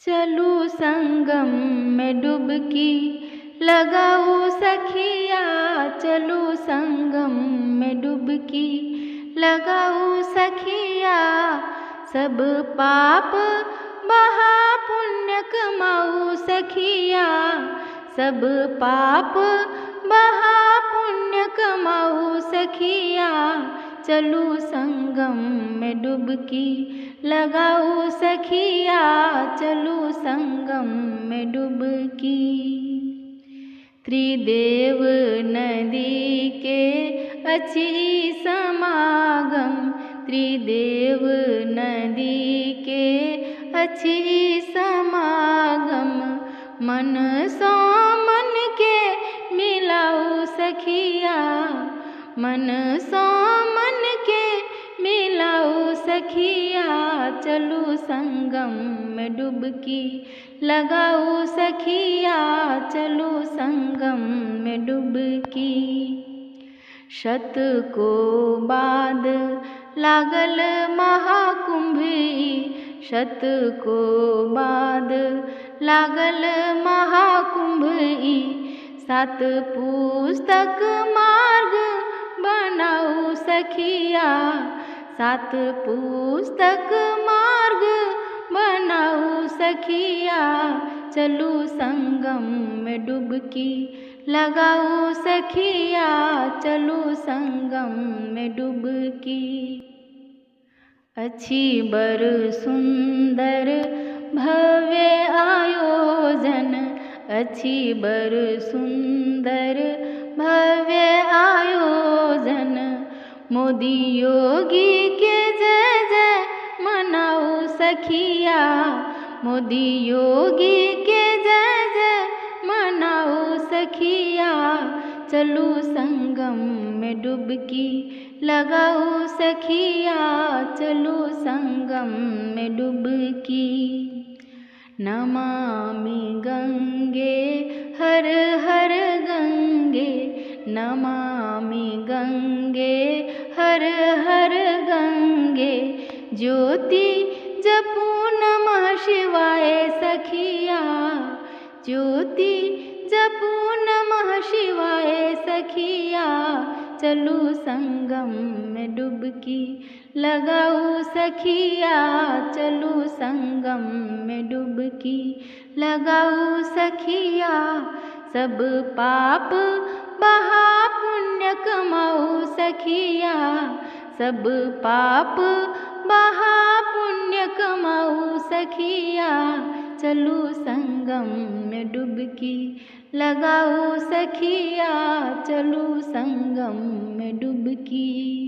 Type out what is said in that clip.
चलू संगम में डुबकी लगाऊ सखिया, चलू संगम में डुबकी लगाऊ सखिया। सब पाप बहा पुण्य कमाऊ सखिया, सब पाप बहा पुण्य कमाऊ सखिया। चलू संगम में डुबकी लगाऊ सखिया, चलू संगम में डुबकी। त्रिदेव नदी के अछि समागम, त्रिदेव नदी के अछि समागम। मन सो मन के मिलाऊ सखिया, मन सो मन के मिलाऊ सखिया। चलू संगम में डुबकी लगाऊ सखिया, चलू संगम में डुबकी। शत को बाद लागल महाकुंभ, शत को बाद लागल महाकुंभ। सात पुस्तक मार्ग बनाऊ सखिया, सात पुस्तक मार्ग बनाऊ सखिया। चलू संगम में डुबकी लगाऊ सखिया, चलू संगम में डुबकी। अछि बर सुंदर भव्य आयोजन, अछि बर सुंदर भव्य आयोजन। मोदी योगी के जय जय मनाऊ सखिया, मोदी योगी के जय जय मनाऊ सखिया। चलू संगम में डुबकी लगाऊ सखिया, चलू संगम में डुबकी। नमामि गंगे हर हर गंगे, नमामि गंगे हर हर गंगे। ज्योति जपू नमः शिवाय सखिया, ज्योति जपू नमः शिवाय सखिया। चलू संगम में डुबकी लगाऊ सखिया, चलू संगम में डुबकी लगाऊ सखिया। सब पाप बहा पुण्य कमाऊ सखिया, सब पाप बहा पुण्य कमाऊ सखिया। चलू संगम में डुबकी लगाऊ सखिया, चलू संगम में डुबकी।